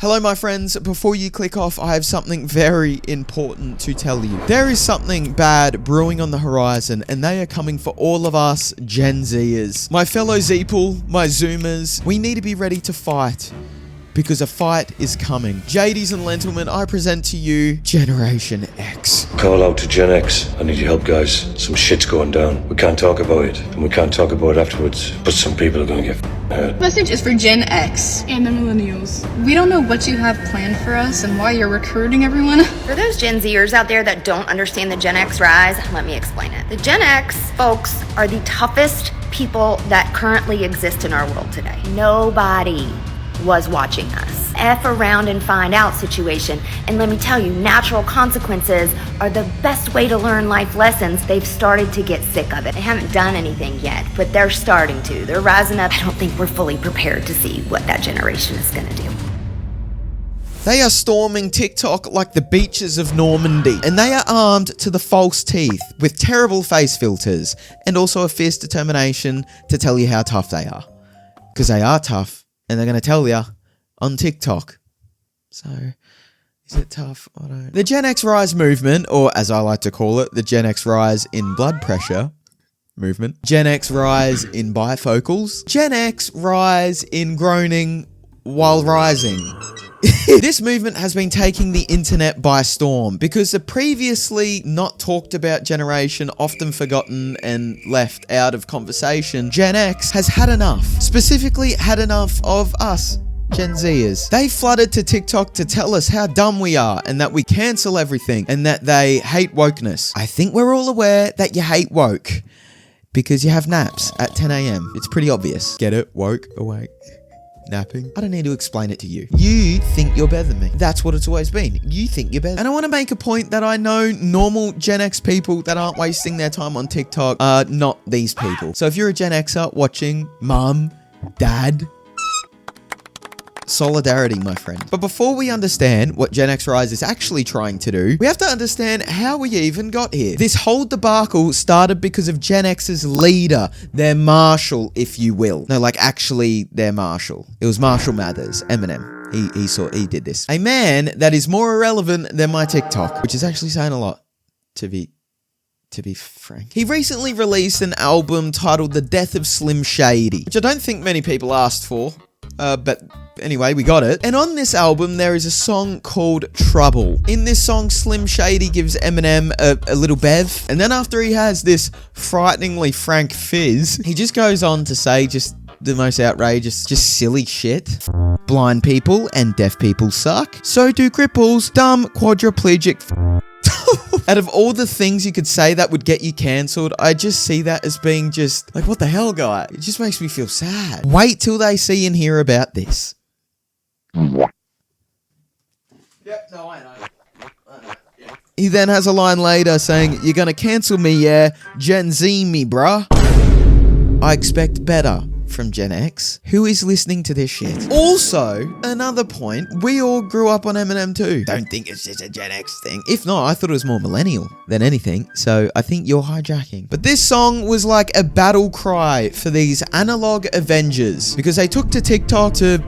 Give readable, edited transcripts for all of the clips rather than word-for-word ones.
Hello my friends, before you click off, I have something very important to tell you. There is something bad brewing on the horizon, and they are coming for all of us Gen Zers. My fellow Zeeple, my Zoomers, we need to be ready to fight. Because a fight is coming. JDs and Lentilmen, I present to you Generation X. Call out to Gen X. I need your help, guys. Some shit's going down. We can't talk about it, and we can't talk about it afterwards. But some people are gonna get hurt. Message is for Gen X and the millennials. We don't know what you have planned for us and why you're recruiting everyone. For those Gen Zers out there that don't understand the Gen X rise, let me explain it. The Gen X folks are the toughest people that currently exist in our world today. Nobody was watching us. F around and find out situation. And let me tell you, natural consequences are the best way to learn life lessons. They've started to get sick of it. They haven't done anything yet, but they're starting to. They're rising up. I don't think we're fully prepared to see what that generation is gonna do. They are storming TikTok like the beaches of Normandy, and they are armed to the false teeth with terrible face filters and also a fierce determination to tell you how tough they are. Because they are tough. And they're going to tell you on TikTok. So, is it tough? I don't know. The Gen X Rise movement, or as I like to call it, the Gen X Rise in blood pressure movement. Gen X Rise in bifocals. Gen X Rise in groaning while rising. This movement has been taking the internet by storm because the previously not talked about generation, often forgotten and left out of conversation, Gen X has had enough. Specifically had enough of us, Gen Zers. They flooded to TikTok to tell us how dumb we are and that we cancel everything and that they hate wokeness. I think we're all aware that you hate woke because you have naps at 10 AM. It's pretty obvious. Get it? Woke, awake. Napping. I don't need to explain it to you. You think you're better than me. That's what it's always been. You think you're better. And I want to make a point that I know normal Gen X people that aren't wasting their time on TikTok are not these people. So if you're a Gen Xer watching, mum, dad, solidarity, my friend. But before we understand what Gen X Rise is actually trying to do, we have to understand how we even got here. This whole debacle started because of Gen X's leader, their marshal, if you will. No, like actually their marshal. It was Marshall Mathers, Eminem. He did this. A man that is more irrelevant than my TikTok, which is actually saying a lot, to be frank. He recently released an album titled The Death of Slim Shady, which I don't think many people asked for. But anyway, we got it. And on this album, there is a song called Trouble. In this song, Slim Shady gives Eminem a little bev. And then after he has this frighteningly frank fizz, he just goes on to say just the most outrageous, just silly shit. Blind people and deaf people suck. So do cripples, dumb, quadriplegic. Out of all the things you could say that would get you cancelled, I just see that as being just like, what the hell, guy? It just makes me feel sad. Wait till they see and hear about this. Yep, no, I know. Yeah. He then has a line later saying, "You're gonna cancel me, yeah? Gen Z me, bruh." I expect better from Gen X. Who is listening to this shit? Also, another point, we all grew up on Eminem too. Don't think it's just a Gen X thing. If not, I thought it was more millennial than anything, so I think you're hijacking. But this song was like a battle cry for these analog Avengers because they took to TikTok to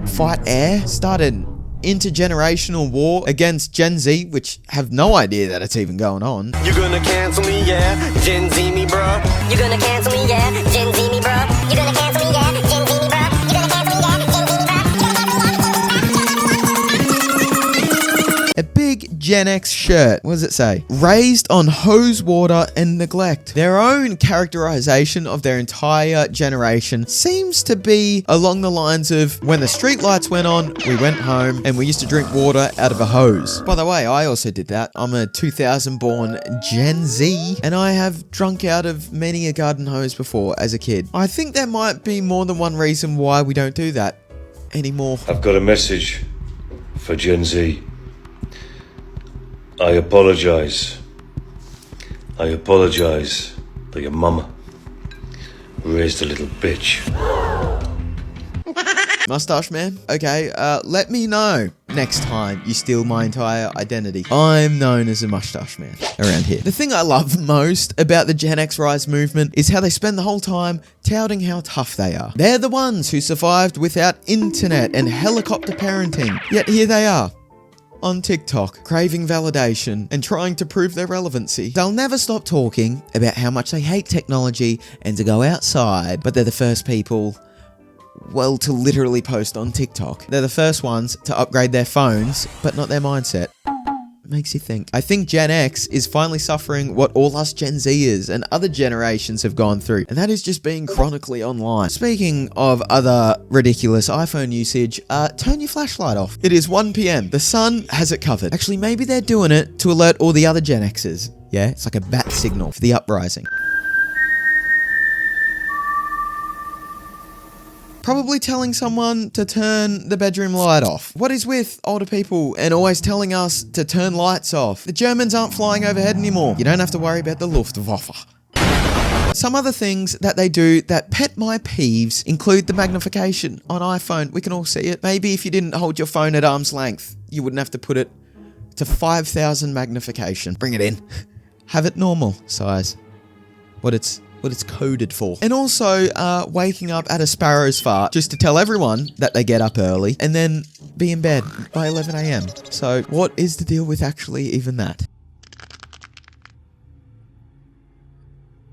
fight air, started intergenerational war against Gen Z, which have no idea that it's even going on. You gonna cancel me, yeah? Gen Z me, bro. You gonna cancel me, yeah? Gen Z me, bro. You gonna cancel me, yeah? Gen Z me, bro. You gonna cancel me, yeah? Gen Z me, bro. A big Gen X shirt. What does it say? Raised on hose water and neglect. Their own characterization of their entire generation seems to be along the lines of when the street lights went on, we went home and we used to drink water out of a hose. By the way, I also did that. I'm a 2000 born Gen Z and I have drunk out of many a garden hose before as a kid. I think there might be more than one reason why we don't do that anymore. I've got a message for Gen Z. I apologize. I apologize that your mama raised a little bitch. Mustache man? Okay, let me know next time you steal my entire identity. I'm known as a mustache man around here. The thing I love most about the Gen X rise movement is how they spend the whole time touting how tough they are. They're the ones who survived without internet and helicopter parenting. Yet here they are, on TikTok, craving validation and trying to prove their relevancy. They'll never stop talking about how much they hate technology and to go outside, but they're the first people, well, to literally post on TikTok. They're the first ones to upgrade their phones, but not their mindset. Makes you think. I think Gen X is finally suffering what all us Gen Zers and other generations have gone through, and that is just being chronically online. Speaking of other ridiculous iPhone usage, turn your flashlight off. It is 1 p.m. The sun has it covered. Actually, maybe they're doing it to alert all the other Gen Xers. Yeah, it's like a bat signal for the uprising. Probably telling someone to turn the bedroom light off. What is with older people and always telling us to turn lights off? The Germans aren't flying overhead anymore. You don't have to worry about the Luftwaffe. Some other things that they do that pet my peeves include the magnification on iPhone. We can all see it. Maybe if you didn't hold your phone at arm's length, you wouldn't have to put it to 5,000 magnification. Bring it in. Have it normal size. What it's coded for. And also waking up at a sparrow's fart just to tell everyone that they get up early and then be in bed by 11 a.m. So what is the deal with actually even that?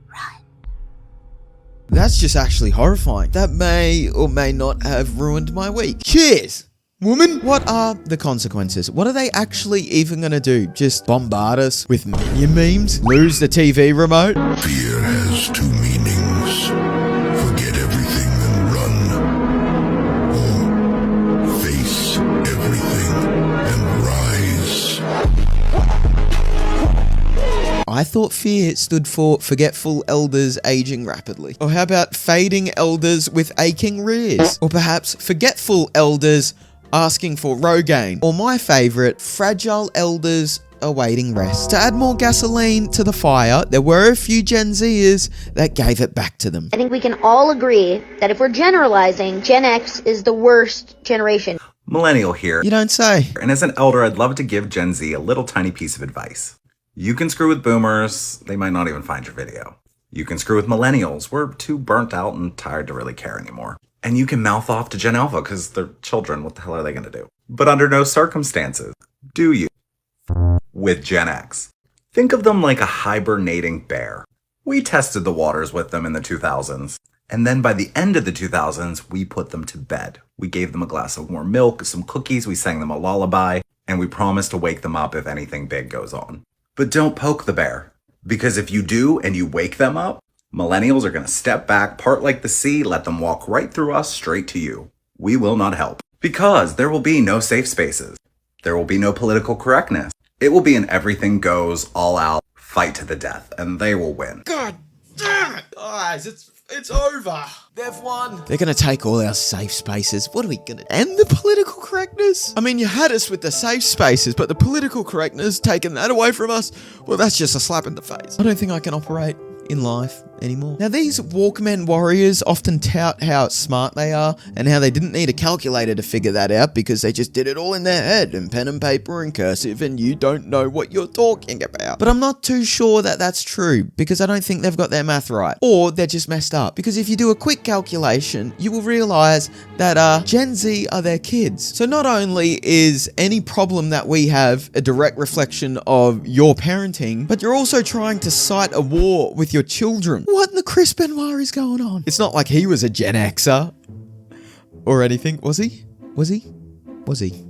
Run. That's just actually horrifying. That may or may not have ruined my week. Cheers! Woman, what are the consequences? What are they actually even gonna do? Just bombard us with minion memes? Lose the TV remote? Fear has two meanings. Forget everything and run. Or face everything and rise. I thought fear stood for forgetful elders aging rapidly. Or how about fading elders with aching rears? Or perhaps forgetful elders asking for Rogaine, or my favourite, fragile elders awaiting rest. To add more gasoline to the fire, there were a few Gen Zers that gave it back to them. I think we can all agree that if we're generalizing, Gen X is the worst generation. Millennial here. You don't say. And as an elder, I'd love to give Gen Z a little tiny piece of advice. You can screw with boomers, they might not even find your video. You can screw with millennials, we're too burnt out and tired to really care anymore. And you can mouth off to Gen Alpha because they're children. What the hell are they going to do? But under no circumstances do you with Gen X. Think of them like a hibernating bear. We tested the waters with them in the 2000s. And then by the end of the 2000s, we put them to bed. We gave them a glass of warm milk, some cookies, we sang them a lullaby, and we promised to wake them up if anything big goes on. But don't poke the bear. Because if you do and you wake them up, millennials are going to step back, part like the sea, let them walk right through us straight to you. We will not help. Because there will be no safe spaces. There will be no political correctness. It will be an everything goes, all out, fight to the death, and they will win. God damn it! Guys, it's over. They've won. They're going to take all our safe spaces. What are we going to end the political correctness? I mean, you had us with the safe spaces, but the political correctness, taking that away from us, well, that's just a slap in the face. I don't think I can operate in life anymore. Now, these Walkman warriors often tout how smart they are and how they didn't need a calculator to figure that out because they just did it all in their head and pen and paper and cursive and you don't know what you're talking about. But I'm not too sure that that's true because I don't think they've got their math right, or they're just messed up. Because if you do a quick calculation, you will realize that Gen Z are their kids. So not only is any problem that we have a direct reflection of your parenting, but you're also trying to cite a war with your children. What in the Chris Benoit is going on? It's not like he was a Gen Xer or anything, was he? Was he? Was he?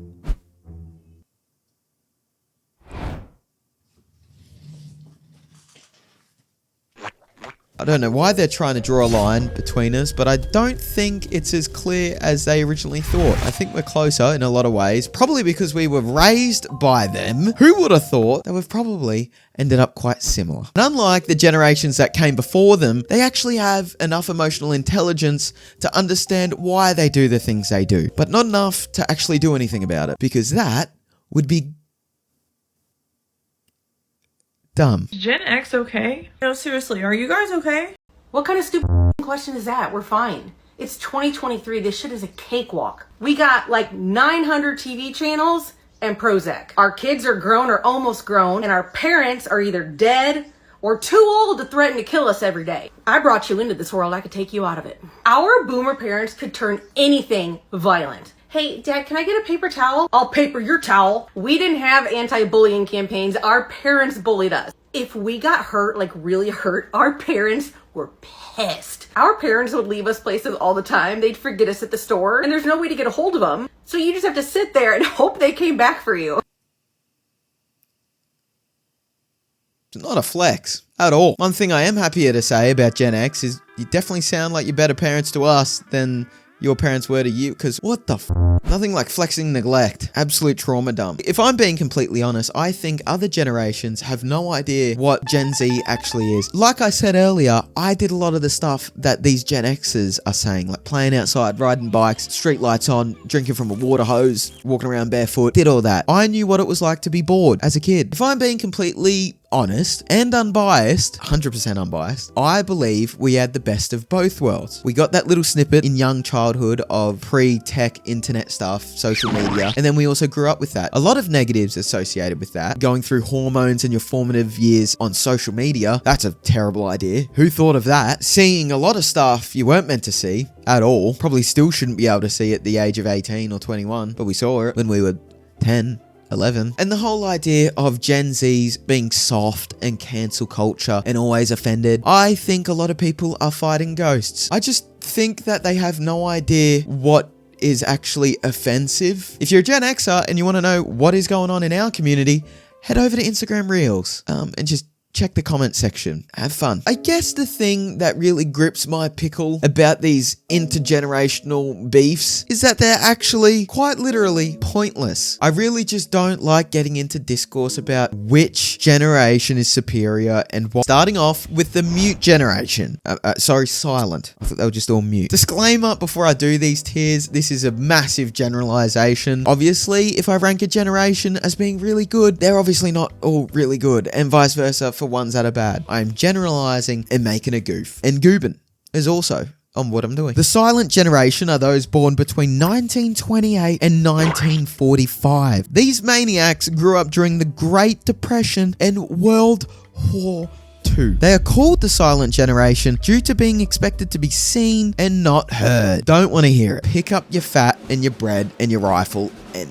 I don't know why they're trying to draw a line between us, but I don't think it's as clear as they originally thought. I think we're closer in a lot of ways, probably because we were raised by them. Who would have thought that we've probably ended up quite similar? And unlike the generations that came before them, they actually have enough emotional intelligence to understand why they do the things they do, but not enough to actually do anything about it, because that would be dumb. Gen X okay? No, seriously, are you guys okay? What kind of stupid question is that? We're fine. It's 2023. This shit is a cakewalk. We got like 900 TV channels and Prozac. Our kids are grown or almost grown, and our parents are either dead or too old to threaten to kill us every day. I brought you into this world. I could take you out of it. Our boomer parents could turn anything violent. Hey, Dad, can I get a paper towel? I'll paper your towel. We didn't have anti-bullying campaigns. Our parents bullied us. If we got hurt, like really hurt, our parents were pissed. Our parents would leave us places all the time. They'd forget us at the store, and there's no way to get a hold of them. So you just have to sit there and hope they came back for you. It's not a flex at all. One thing I am happier to say about Gen X is you definitely sound like you're better parents to us than your parents were to you, because what the f***? Nothing like flexing neglect. Absolute trauma dump. If I'm being completely honest, I think other generations have no idea what Gen Z actually is. Like I said earlier, I did a lot of the stuff that these Gen Xers are saying, like playing outside, riding bikes, street lights on, drinking from a water hose, walking around barefoot, did all that. I knew what it was like to be bored as a kid. If I'm being completely honest and unbiased, 100% unbiased, I believe we had the best of both worlds. We got that little snippet in young childhood of pre-tech internet stuff, social media, and then we also grew up with that. A lot of negatives associated with that. Going through hormones in your formative years on social media, that's a terrible idea. Who thought of that? Seeing a lot of stuff you weren't meant to see at all. Probably still shouldn't be able to see at the age of 18 or 21, but we saw it when we were 10. 11. And the whole idea of Gen Zs being soft and cancel culture and always offended, I think a lot of people are fighting ghosts. I just think that they have no idea what is actually offensive. If you're a Gen Xer and you want to know what is going on in our community, head over to Instagram Reels and just check the comment section. Have fun. I guess the thing that really grips my pickle about these intergenerational beefs is that they're actually quite literally pointless. I really just don't like getting into discourse about which generation is superior and what. Starting off with the mute generation. Silent. I thought they were just all mute. Disclaimer before I do these tiers, this is a massive generalization. Obviously, if I rank a generation as being really good, they're obviously not all really good, and vice versa for ones that are bad. I'm generalizing and making a goof. And goobin is also on what I'm doing. The silent generation are those born between 1928 and 1945. These maniacs grew up during the Great Depression and World War II. They are called the silent generation due to being expected to be seen and not heard. Don't want to hear it. Pick up your fat and your bread and your rifle and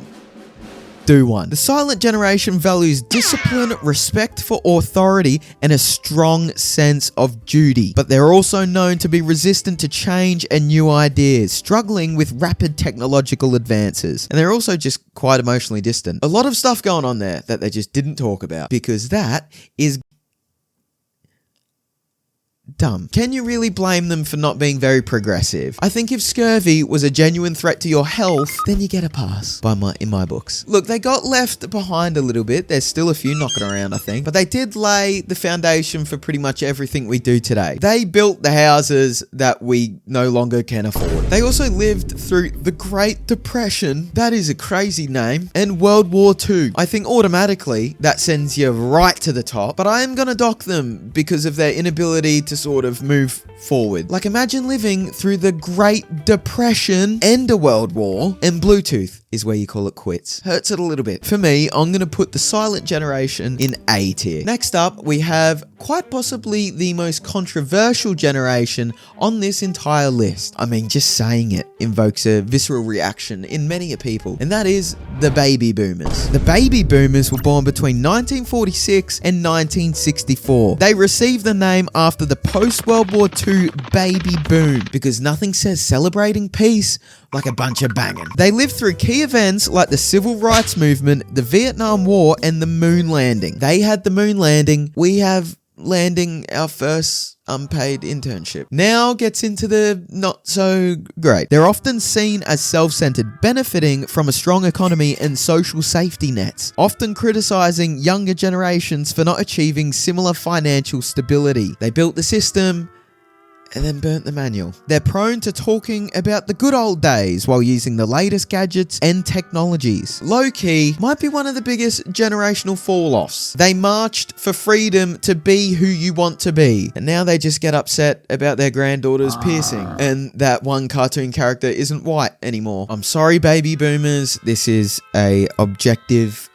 do one. The silent generation values discipline, respect for authority, and a strong sense of duty. But they're also known to be resistant to change and new ideas, struggling with rapid technological advances. And they're also just quite emotionally distant. A lot of stuff going on there that they just didn't talk about, because that is dumb. Can you really blame them for not being very progressive? I think if scurvy was a genuine threat to your health, then you get a pass in my books. Look, they got left behind a little bit. There's still a few knocking around, I think, but they did lay the foundation for pretty much everything we do today. They built the houses that we no longer can afford. They also lived through the Great Depression, that is a crazy name, and World War II. I think automatically that sends you right to the top, but I am gonna dock them because of their inability to sort of move forward. Like, imagine living through the Great Depression and a World War, and Bluetooth is where you call it quits. Hurts it a little bit. For me, I'm gonna put the silent generation in A tier. Next up, we have quite possibly the most controversial generation on this entire list. I mean, just saying it invokes a visceral reaction in many people, and that is the baby boomers. The baby boomers were born between 1946 and 1964. They received the name after the post-World War II baby boom, because nothing says celebrating peace like a bunch of banging. They lived through key events like the Civil Rights Movement, the Vietnam War, and the moon landing. They had the moon landing. We have landing our first unpaid internship. Now gets into the not so great. They're often seen as self-centered, benefiting from a strong economy and social safety nets, often criticizing younger generations for not achieving similar financial stability. They built the system and then burnt the manual. They're prone to talking about the good old days while using the latest gadgets and technologies. Low-key might be one of the biggest generational fall-offs. They marched for freedom to be who you want to be, and now they just get upset about their granddaughter's piercing and that one cartoon character isn't white anymore. I'm sorry, baby boomers. This is a objective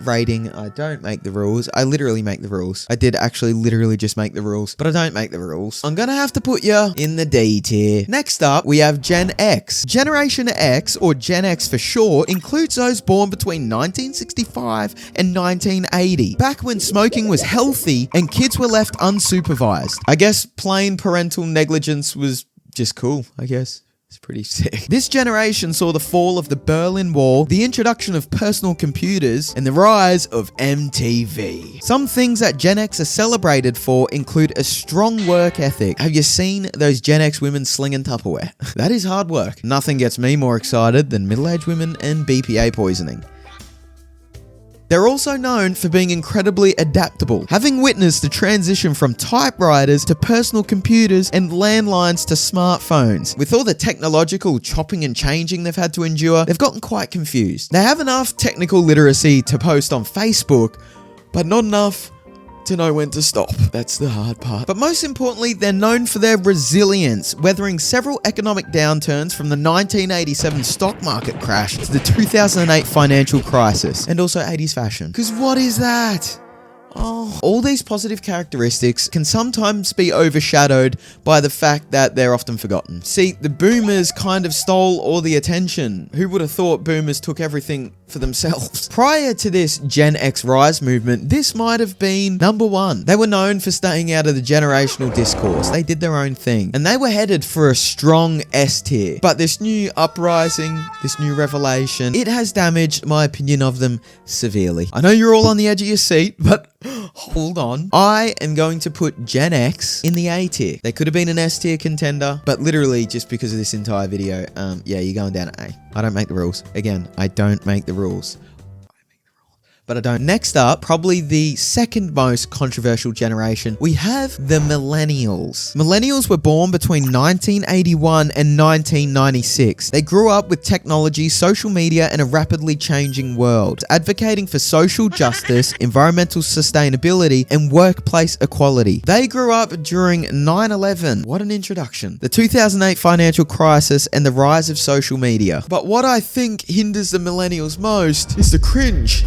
rating. I don't make the rules. I literally make the rules. I did actually literally just make the rules, but I don't make the rules. I'm gonna have to put you in the D tier. Next up, we have Gen X. Generation X, or Gen X for short, includes those born between 1965 and 1980, back when smoking was healthy and kids were left unsupervised. I guess plain parental negligence was just cool, I guess. It's pretty sick. This generation saw the fall of the Berlin Wall, the introduction of personal computers, and the rise of MTV. Some things that Gen X are celebrated for include a strong work ethic. Have you seen those Gen X women slinging Tupperware? That is hard work. Nothing gets me more excited than middle-aged women and BPA poisoning. They're also known for being incredibly adaptable, having witnessed the transition from typewriters to personal computers and landlines to smartphones. With all the technological chopping and changing they've had to endure, they've gotten quite confused. They have enough technical literacy to post on Facebook, but not enough to know when to stop. That's the hard part. But most importantly, they're known for their resilience, weathering several economic downturns from the 1987 stock market crash to the 2008 financial crisis, and also 80s fashion. Because what is that? Oh, all these positive characteristics can sometimes be overshadowed by the fact that they're often forgotten. See, the boomers kind of stole all the attention. Who would have thought boomers took everything for themselves? Prior to this Gen X rise movement, this might have been number one. They were known for staying out of the generational discourse. They did their own thing, and they were headed for a strong S tier. But this new uprising, this new revelation, it has damaged my opinion of them severely. I know you're all on the edge of your seat, but hold on. I am going to put Gen X in the A tier. They could have been an S tier contender, but literally just because of this entire video, yeah, you're going down to A. I don't make the rules. Again, I don't make the rules. But I don't. Next up, probably the second most controversial generation, we have the millennials. Millennials were born between 1981 and 1996. They grew up with technology, social media, and a rapidly changing world, advocating for social justice, environmental sustainability, and workplace equality. They grew up during 9/11. What an introduction. The 2008 financial crisis and the rise of social media. But what I think hinders the millennials most is the cringe.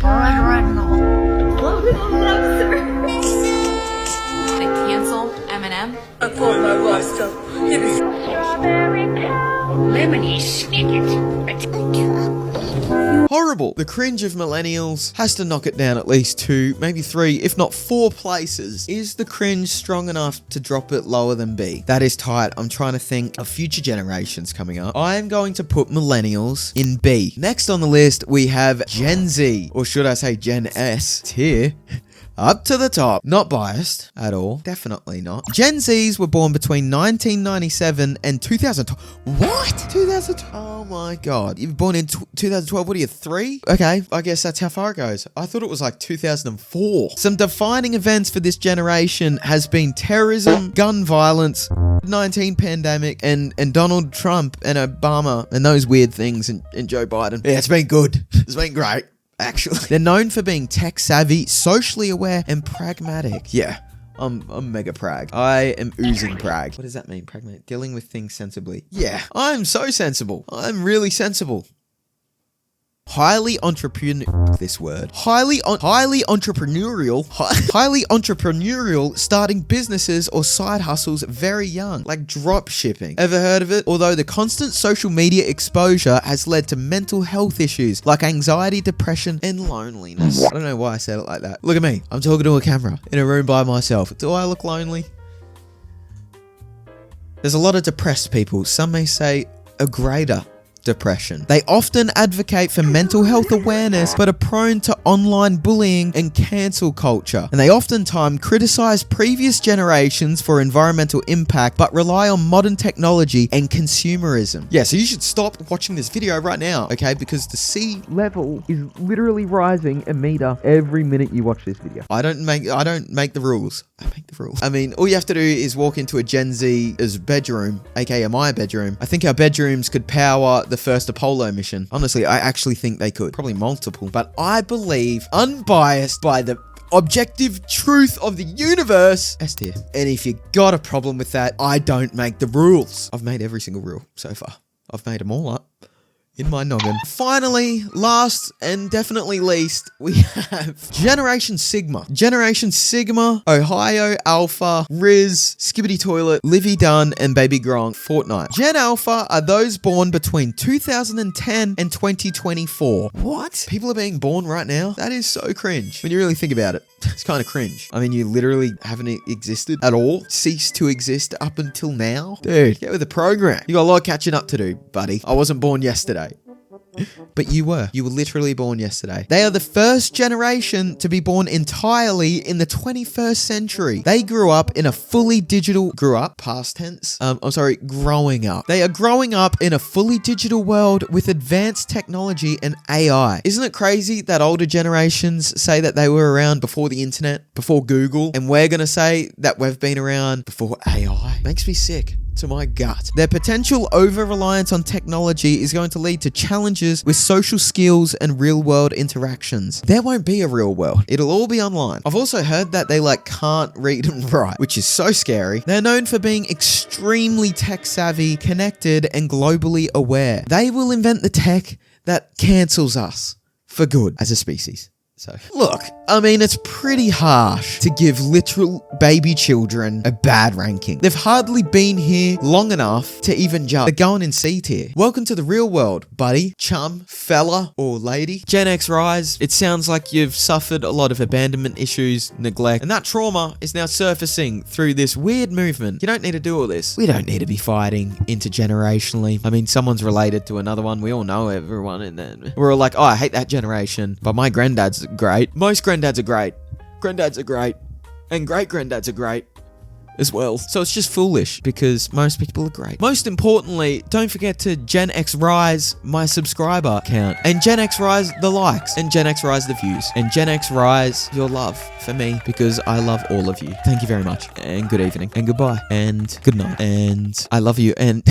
They cancel eminem. Horrible. The cringe of millennials has to knock it down at least 2, maybe 3, if not 4 places. Is the cringe strong enough to drop it lower than B? That is tight. I'm trying to think of future generations coming up. I am going to put millennials in B. Next on the list, we have Gen Z, or should I say Gen S tier. Up to the top. Not biased at all. Definitely not. Gen Zs were born between 1997 and 2012. What? 2012? Oh my god. You were born in 2012. What are you, 3? Okay, I guess that's how far it goes. I thought it was like 2004. Some defining events for this generation has been terrorism, gun violence, 19 pandemic, and Donald Trump and Obama and those weird things and Joe Biden. Yeah, it's been good. It's been great. Actually, they're known for being tech savvy, socially aware, and pragmatic. Yeah, I'm mega prag. I am oozing prag. What does that mean, pragmatic? Dealing with things sensibly. Yeah, I'm so sensible. I'm really sensible. Highly entrepreneurial, starting businesses or side hustles very young, like drop shipping. Ever heard of it? Although the constant social media exposure has led to mental health issues like anxiety, depression, and loneliness. I don't know why I said it like that. Look at me. I'm talking to a camera in a room by myself. Do I look lonely? There's a lot of depressed people. Some may say a greater depression. They often advocate for mental health awareness, but are prone to online bullying and cancel culture. And they oftentimes criticize previous generations for environmental impact, but rely on modern technology and consumerism. Yeah, so you should stop watching this video right now, okay? Because the sea level is literally rising a meter every minute you watch this video. I don't make the rules. I make the rules. I mean, all you have to do is walk into a Gen Z's bedroom, aka my bedroom. I think our bedrooms could power the first Apollo mission. Honestly, I actually think they could. Probably multiple. But I believe, unbiased by the objective truth of the universe, S tier. And if you got a problem with that, I don't make the rules. I've made every single rule so far. I've made them all up in my noggin. Finally, last and definitely least, we have Generation Sigma. Generation Sigma, Ohio, Alpha, Riz, Skibbity Toilet, Livy Dunn, and Baby Gronk, Fortnite. Gen Alpha are those born between 2010 and 2024. What? People are being born right now? That is so cringe. When you really think about it, it's kind of cringe. I mean, you literally haven't existed at all, ceased to exist up until now. Dude, get with the program. You got a lot of catching up to do, buddy. I wasn't born yesterday. But you were literally born yesterday. They are the first generation to be born entirely in the 21st century. They grew up in a fully digital, past tense. Growing up. They are growing up in a fully digital world with advanced technology and AI. Isn't it crazy that older generations say that they were around before the internet, before Google, and we're gonna say that we've been around before AI? Makes me sick to my gut. Their potential over-reliance on technology is going to lead to challenges with social skills and real-world interactions. There won't be a real world. It'll all be online. I've also heard that they can't read and write, which is so scary. They're known for being extremely tech-savvy, connected, and globally aware. They will invent the tech that cancels us for good as a species. So, look, I mean, it's pretty harsh to give literal baby children a bad ranking. They've hardly been here long enough to even judge. They're going in C tier. Welcome to the real world, buddy, chum, fella, or lady. Gen X Rise, it sounds like you've suffered a lot of abandonment issues, neglect, and that trauma is now surfacing through this weird movement. You don't need to do all this. We don't need to be fighting intergenerationally. I mean, someone's related to another one. We all know everyone, and then we're all like, oh, I hate that generation, but my granddad's great. Most granddads are great. Granddads are great. And great-granddads are great as well. So it's just foolish because most people are great. Most importantly, don't forget to Gen X Rise my subscriber count. And Gen X Rise the likes. And Gen X Rise the views. And Gen X Rise your love for me because I love all of you. Thank you very much. And good evening. And goodbye. And good night. And I love you. And